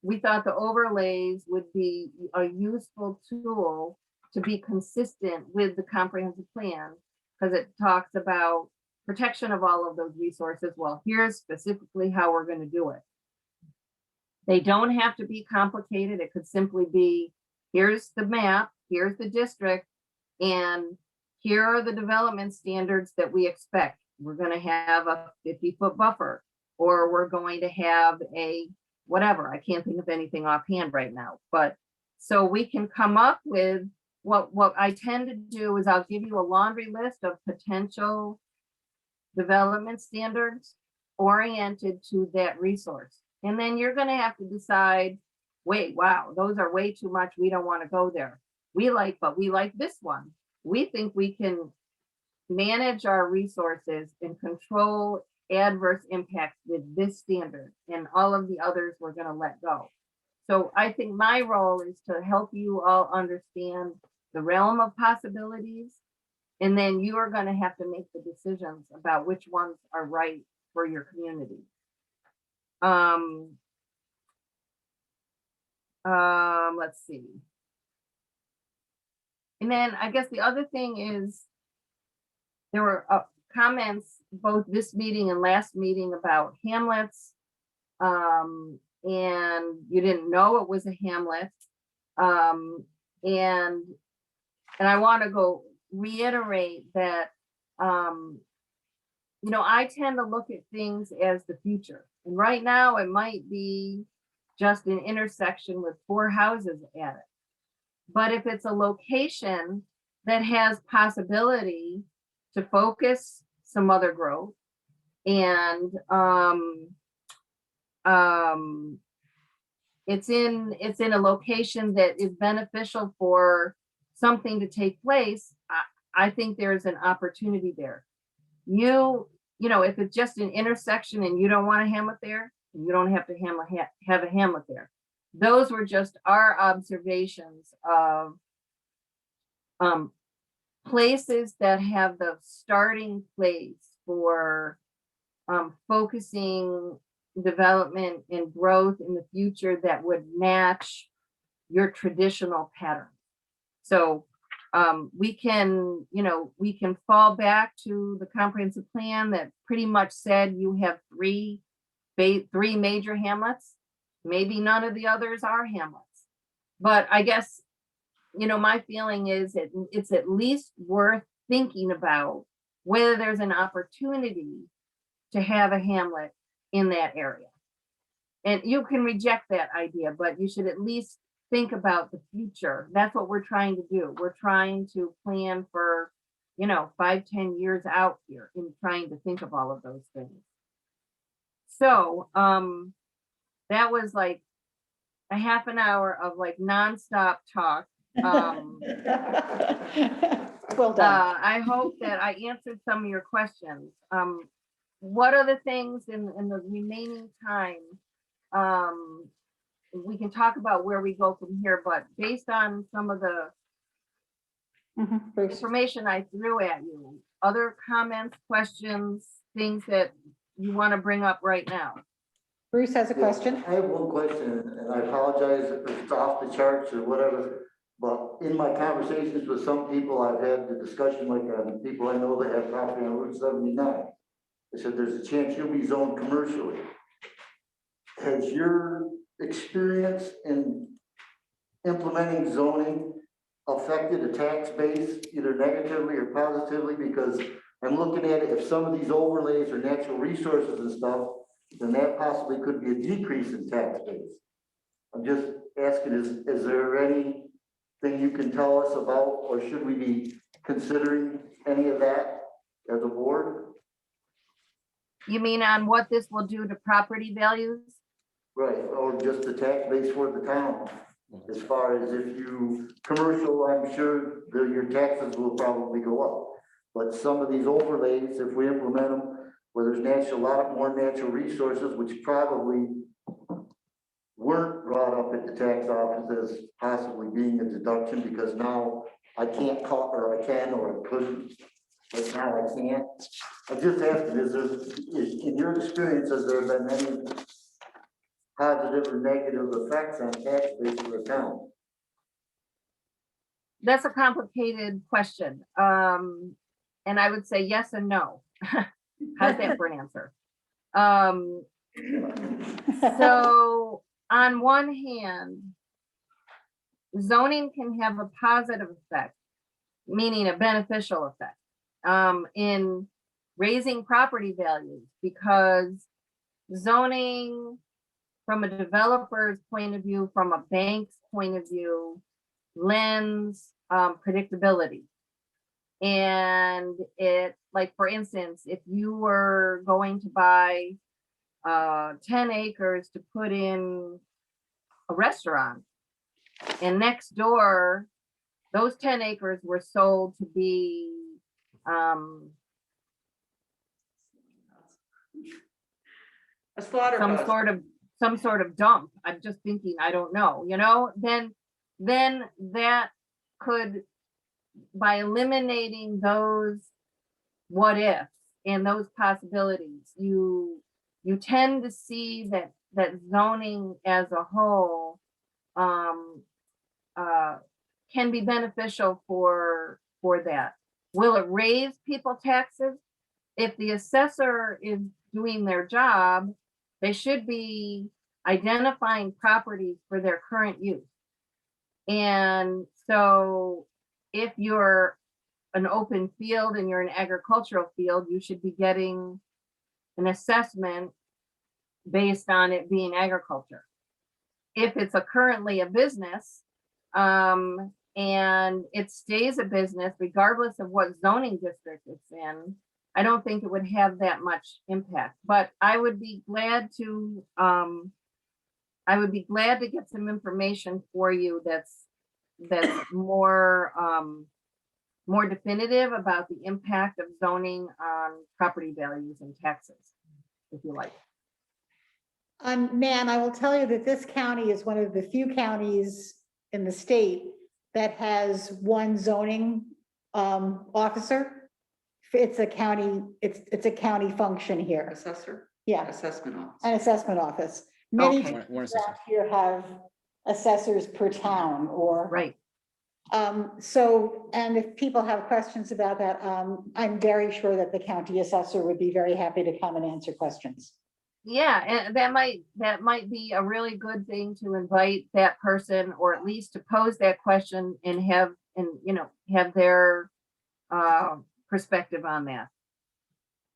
we thought the overlays would be a useful tool to be consistent with the comprehensive plan, because it talks about protection of all of those resources. Well, here's specifically how we're going to do it. They don't have to be complicated. It could simply be, here's the map, here's the district, and here are the development standards that we expect. We're going to have a 50-foot buffer, or we're going to have a whatever. I can't think of anything offhand right now, but so we can come up with what I tend to do is I'll give you a laundry list of potential development standards oriented to that resource. And then you're going to have to decide, wait, wow, those are way too much. We don't want to go there. But we like this one. We think we can manage our resources and control adverse impacts with this standard, and all of the others we're going to let go. So I think my role is to help you all understand the realm of possibilities, and then you are going to have to make the decisions about which ones are right for your community. let's see. And then I guess the other thing is there were comments both this meeting and last meeting about hamlets. And you didn't know it was a hamlet. And I want to go reiterate that, you know, I tend to look at things as the future. And right now it might be just an intersection with 4 houses at it. But if it's a location that has possibility to focus some other growth and it's in a location that is beneficial for something to take place, I think there's an opportunity there. You know, if it's just an intersection and you don't want a hamlet there, you don't have to have a hamlet there. Those were just our observations of places that have the starting place for focusing development and growth in the future that would match your traditional pattern. So we can, you know, we can fall back to the comprehensive plan that pretty much said you have three major hamlets. Maybe none of the others are hamlets. But I guess, you know, my feeling is it's at least worth thinking about whether there's an opportunity to have a hamlet in that area. And you can reject that idea, but you should at least think about the future. That's what we're trying to do. We're trying to plan for, you know, 5-10 years out here in trying to think of all of those things. So that was like a half an hour of like nonstop talk. Well done. I hope that I answered some of your questions. What other things in the remaining time? We can talk about where we go from here, but based on some of the Bruce. information I threw at you, other comments, questions, things that you want to bring up right now? Bruce has a question. I have one question, and I apologize if it's off the charts or whatever, but in my conversations with some people, I've had the discussion like people I know that have property on Route 79. They said there's a chance you'll be zoned commercially. Has your experience in implementing zoning affected the tax base either negatively or positively? Because I'm looking at it, if some of these overlays are natural resources and stuff, then that possibly could be a decrease in tax base. I'm just asking, is there anything you can tell us about, or should we be considering any of that as a board? You mean on what this will do to property values? Right, or just the tax base for the town? As far as if you, commercial, I'm sure your taxes will probably go up. But some of these overlays, if we implement them, where there's a lot more natural resources, which probably weren't brought up at the tax office as possibly being a deduction, because now I can't call, or I can, or I couldn't, but now I can't. I just asked, in your experience, has there been any positive or negative effects on tax base for the town? That's a complicated question. And I would say yes and no. How's that for an answer? So on one hand, zoning can have a positive effect, meaning a beneficial effect, in raising property values, because zoning from a developer's point of view, from a bank's point of view, lends predictability. And it, like, for instance, if you were going to buy 10 acres to put in a restaurant, and next door, those 10 acres were sold to be A slaughterhouse. some sort of dump. I'm just thinking, I don't know, you know, then that could, by eliminating those what ifs and those possibilities, you tend to see that zoning as a whole um, can be beneficial for that. Will it raise people taxes? If the assessor is doing their job, they should be identifying properties for their current use. And so if you're an open field and you're an agricultural field, you should be getting an assessment based on it being agriculture. If it's currently a business, and it stays a business regardless of what zoning district it's in, I don't think it would have that much impact. But I would be glad to get some information for you that's more more definitive about the impact of zoning on property values and taxes, if you like. Nan, I will tell you that this county is one of the few counties in the state that has one zoning officer. It's a county function here. Assessor, Yeah, assessment office. an assessment office. Many Okay. towns One assessor. around here have assessors per town or. Right. So, and if people have questions about that, I'm very sure that the county assessor would be very happy to come and answer questions. Yeah, and that might be a really good thing to invite that person, or at least to pose that question and have their perspective on that.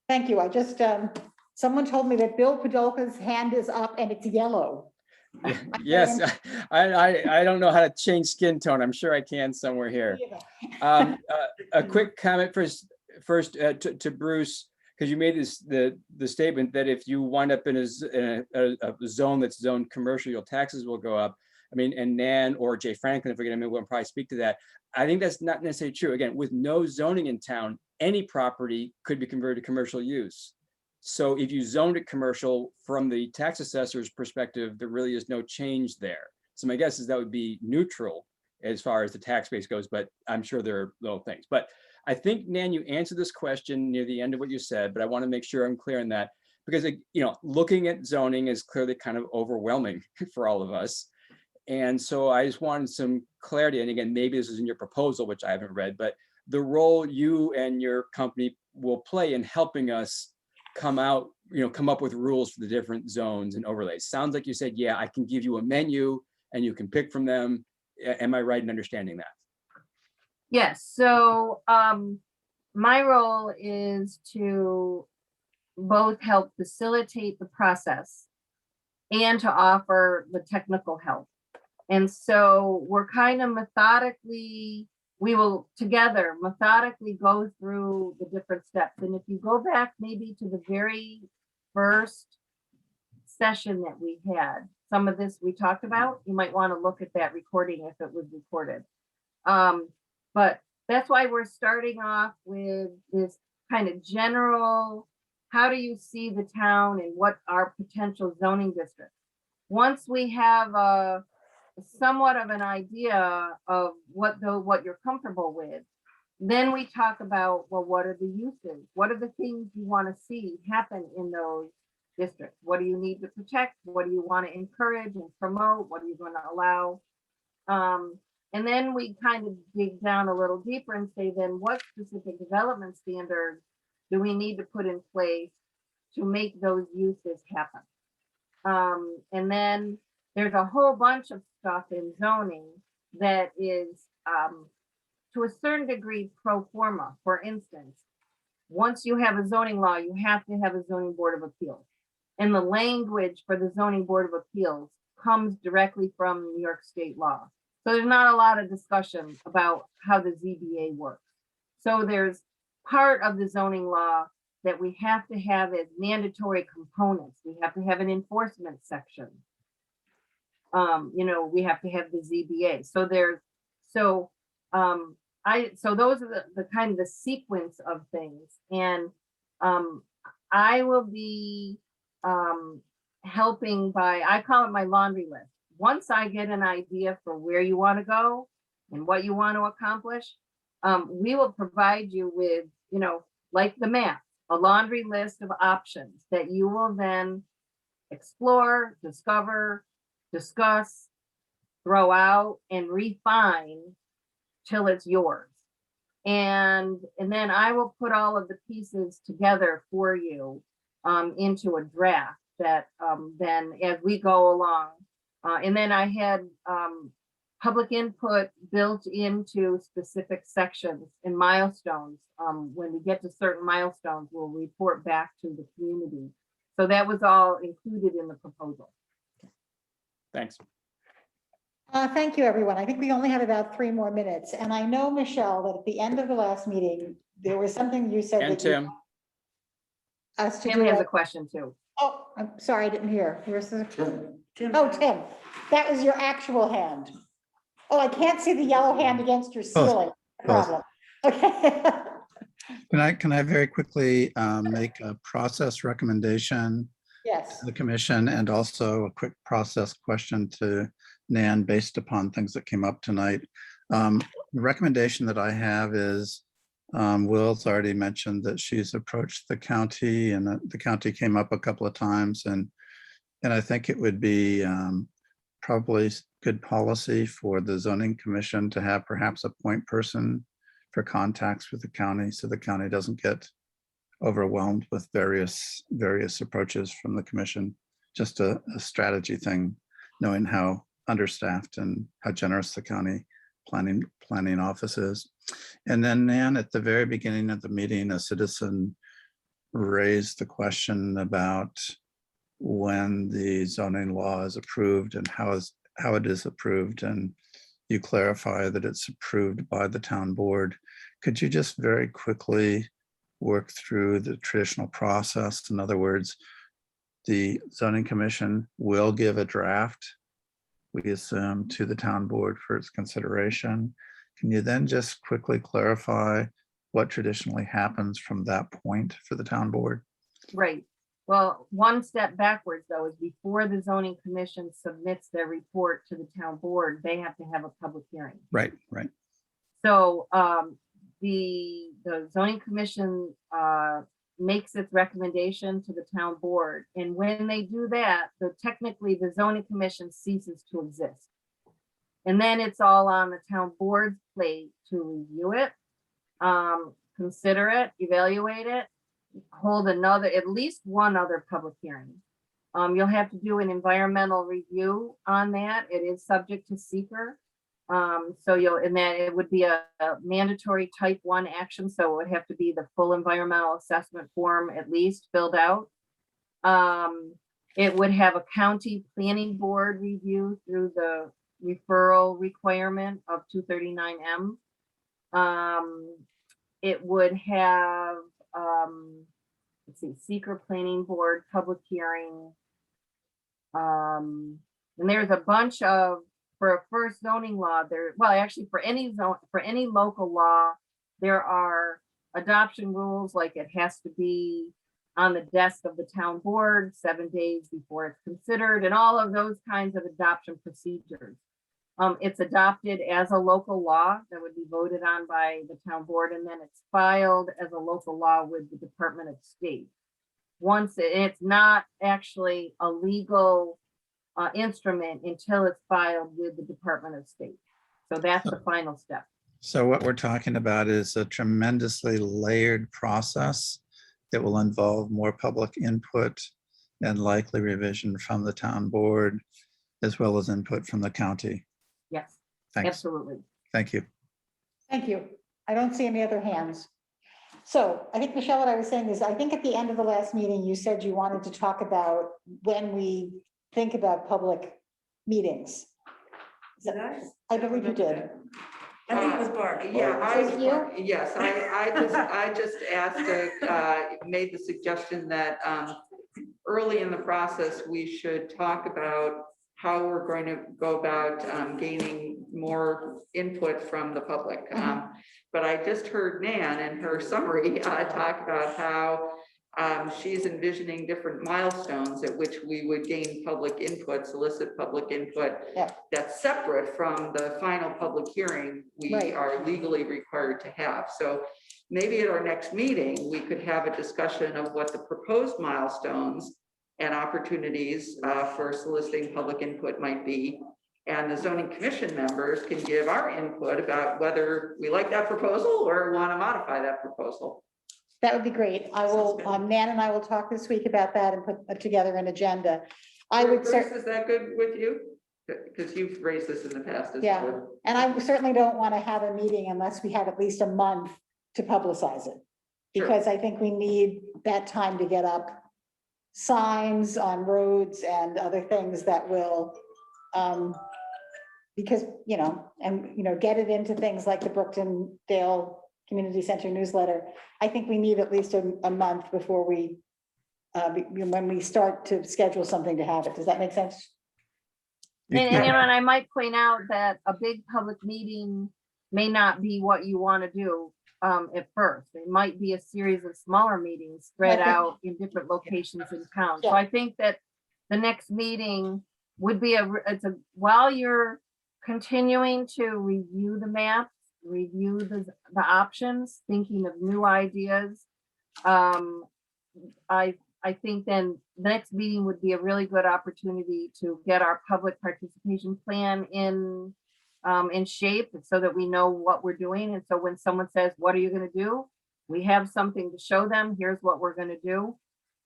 Thank you. I just, someone told me that Bill Podolka's hand is up and it's yellow. Yes, I don't know how to change skin tone. I'm sure I can somewhere here. A quick comment first to Bruce, because you made the statement that if you wind up in a zone that's zoned commercial, your taxes will go up. I mean, and Nan or Jay Franklin, if we're gonna, we'll probably speak to that. I think that's not necessarily true. Again, with no zoning in town, any property could be converted to commercial use. So if you zoned it commercial, from the tax assessor's perspective, there really is no change there. So my guess is that would be neutral as far as the tax base goes, but I'm sure there are little things. But I think, Nan, you answered this question near the end of what you said, but I want to make sure I'm clear on that, because looking at zoning is clearly kind of overwhelming for all of us. And so I just wanted some clarity. And again, maybe this is in your proposal, which I haven't read, but the role you and your company will play in helping us come up with rules for the different zones and overlays. Sounds like you said, yeah, I can give you a menu and you can pick from them. Am I right in understanding that? Yes, so my role is to both help facilitate the process and to offer the technical help. And so we're kind of we will together methodically go through the different steps. And if you go back maybe to the very first session that we had, some of this we talked about, you might want to look at that recording if it was recorded. But that's why we're starting off with this kind of general, how do you see the town and what are potential zoning districts? Once we have a somewhat of an idea of what you're comfortable with, then we talk about, well, what are the uses? What are the things you want to see happen in those districts? What do you need to protect? What do you want to encourage and promote? What are you going to allow? And then we kind of dig down a little deeper and say, then what specific development standards do we need to put in place to make those uses happen? And then there's a whole bunch of stuff in zoning that is, to a certain degree, pro forma. For instance, once you have a zoning law, you have to have a zoning board of appeals. And the language for the zoning board of appeals comes directly from New York state law. So there's not a lot of discussion about how the ZBA works. So there's part of the zoning law that we have to have as mandatory components. We have to have an enforcement section. We have to have the ZBA. So those are the kind of the sequence of things. And I will be helping by, I call it my laundry list. Once I get an idea for where you want to go and what you want to accomplish, we will provide you with, like the map, a laundry list of options that you will then explore, discover, discuss, throw out and refine till it's yours. And then I will put all of the pieces together for you into a draft that then as we go along. And then I had public input built into specific sections and milestones. When we get to certain milestones, we'll report back to the community. So that was all included in the proposal. Thanks. Thank you, everyone. I think we only have about 3 more minutes. And I know, Michelle, that at the end of the last meeting, there was something you said. And that you Tim, want Us to Tim do. has a question too. Oh, I'm sorry, I didn't hear. Where's the, Tim, oh, Tim, that was your actual hand. Oh, I can't see the yellow hand against your ceiling. Problem. Okay. Can I very quickly make a process recommendation Yes. to the commission and also a quick process question to Nan based upon things that came up tonight? The recommendation that I have is Will's already mentioned that she's approached the county and the county came up a couple of times and I think it would be probably good policy for the zoning commission to have perhaps a point person for contacts with the county so the county doesn't get overwhelmed with various approaches from the commission. Just a strategy thing, knowing how understaffed and how generous the county planning office is. And then Nan, at the very beginning of the meeting, a citizen raised the question about when the zoning law is approved and how it is approved. And you clarify that it's approved by the town board. Could you just very quickly work through the traditional process? In other words, the zoning commission will give a draft, we assume, to the town board for its consideration. Can you then just quickly clarify what traditionally happens from that point for the town board? Right. Well, one step backwards though is before the zoning commission submits their report to the town board, they have to have a public hearing. Right. So the zoning commission makes its recommendation to the town board. And when they do that, technically the zoning commission ceases to exist. And then it's all on the town board's plate to review it, consider it, evaluate it, hold at least one other public hearing. You'll have to do an environmental review on that. It is subject to seeker. It would be a mandatory type 1 action. So it would have to be the full environmental assessment form at least filled out. It would have a county planning board review through the referral requirement of 239M. It would have, let's see, seeker planning board, public hearing. And there's a bunch of, for a first zoning law there, well, actually for any local law, there are adoption rules, like it has to be on the desk of the town board 7 days before it's considered, and all of those kinds of adoption procedures. It's adopted as a local law that would be voted on by the town board, and then it's filed as a local law with the Department of State. It's not actually a legal instrument until it's filed with the Department of State. So that's the final step. So what we're talking about is a tremendously layered process that will involve more public input and likely revision from the town board, as well as input from the county. Yes, Thanks. absolutely. Thank you. Thank you. I don't see any other hands. So I think, Michelle, what I was saying is, I think at the end of the last meeting, you said you wanted to talk about when we think about public meetings. Did I? I believe you did. I think it was Barb. Yeah, Was it you? yes, I just asked, made the suggestion that early in the process, we should talk about how we're going to go about gaining more input from the public. But I just heard Nan in her summary talk about how she's envisioning different milestones at which we would gain public input, solicit public input. Yeah. That's separate from the final public hearing we Right. are legally required to have. So maybe at our next meeting, we could have a discussion of what the proposed milestones and opportunities for soliciting public input might be. And the zoning commission members can give our input about whether we like that proposal or want to modify that proposal. That would be great. I will, Sounds good. Nan and I will talk this week about that and put together an agenda. I would Bruce, certainly. is that good with you? Because you've raised this in the past as Yeah. well. And I certainly don't want to have a meeting unless we have at least a month to publicize it. Sure. Because I think we need that time to get up signs on roads and other things that will, because, get it into things like the Brookendale Community Center newsletter. I think we need at least a month before we, when we start to schedule something to have it. Does that make sense? And I might point out that a big public meeting may not be what you want to do at first. It might be a series of smaller meetings spread Okay. out in different locations in town. So I think that the next meeting would be while you're continuing to review the maps, review the options, thinking of new ideas. I think then the next meeting would be a really good opportunity to get our public participation plan in shape so that we know what we're doing. And so when someone says, what are you going to do? We have something to show them. Here's what we're going to do.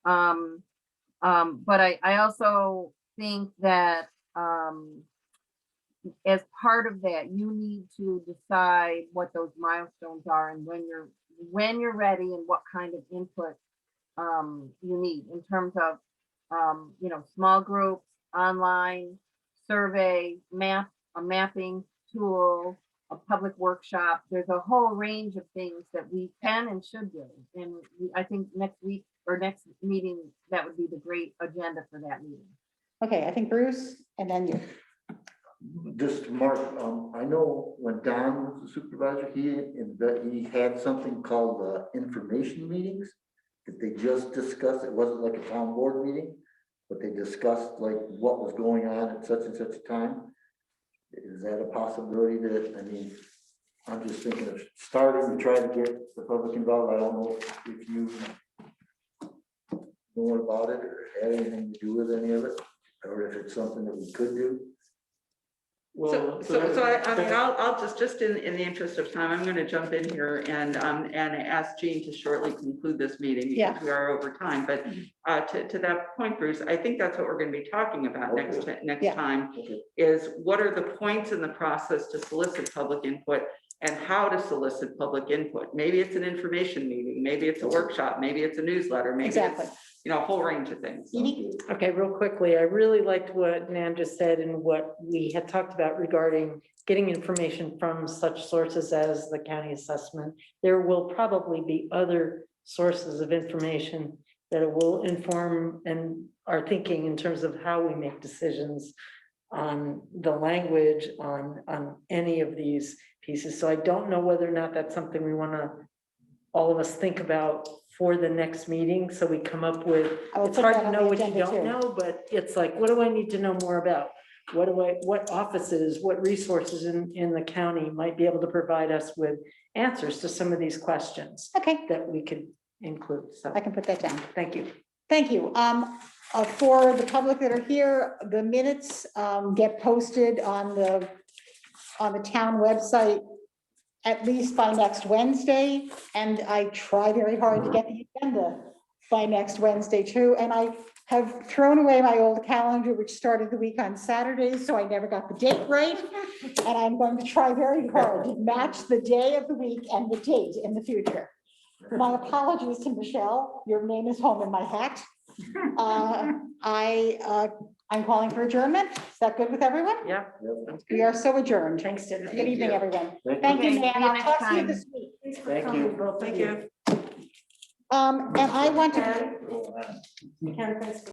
But I also think that as part of that, you need to decide what those milestones are and when you're ready and what kind of input you need in terms of, small groups, online, survey, a mapping tool, a public workshop. There's a whole range of things that we can and should do. And I think next week or next meeting, that would be the great agenda for that meeting. Okay, I think Bruce and then you. Just Mark, I know when Don was the supervisor, he had something called information meetings that they just discussed. It wasn't like a town board meeting, but they discussed like what was going on at such and such a time. Is that a possibility I'm just thinking of starting to try to get the public involved. I don't know if you know about it or had anything to do with any of it, or if it's something that we could do. I'll just in the interest of time, I'm going to jump in here and ask Jean to shortly conclude this meeting Yeah. because we are over time. But to that point, Bruce, I think that's what we're going to be talking about next Yeah. time Okay. is what are the points in the process to solicit public input and how to solicit public input. Maybe it's an information meeting, maybe it's a workshop, maybe it's a newsletter, maybe Exactly. it's, a whole range of things. Edie? Okay, real quickly, I really liked what Nan just said and what we had talked about regarding getting information from such sources as the county assessment. There will probably be other sources of information that it will inform and our thinking in terms of how we make decisions on the language on any of these pieces. So I don't know whether or not that's something we want to all of us think about for the next meeting. So we come up with, I will it's put hard that to on know the what you agenda don't too. know, but it's like, what do I need to know more about? What offices, what resources in the county might be able to provide us with answers to some of these questions Okay, that we could include. So I can put that down. thank you. Thank you. For the public that are here, the minutes get posted on the town website at least by next Wednesday. And I try very hard to get the agenda by next Wednesday too. And I have thrown away my old calendar, which started the week on Saturdays, so I never got the date right. And I'm going to try very hard to match the day of the week and the date in the future. My apologies to Michelle. Your name is home in my hat. I'm calling for adjournment. Is that good with everyone? Yeah. We are so adjourned. Thanks, Dennis. Good evening, you. everyone. Thank Thank you, Okay, Nan. see you I'll next talk to you time. this week. Thank you. Thank you. And I want to you.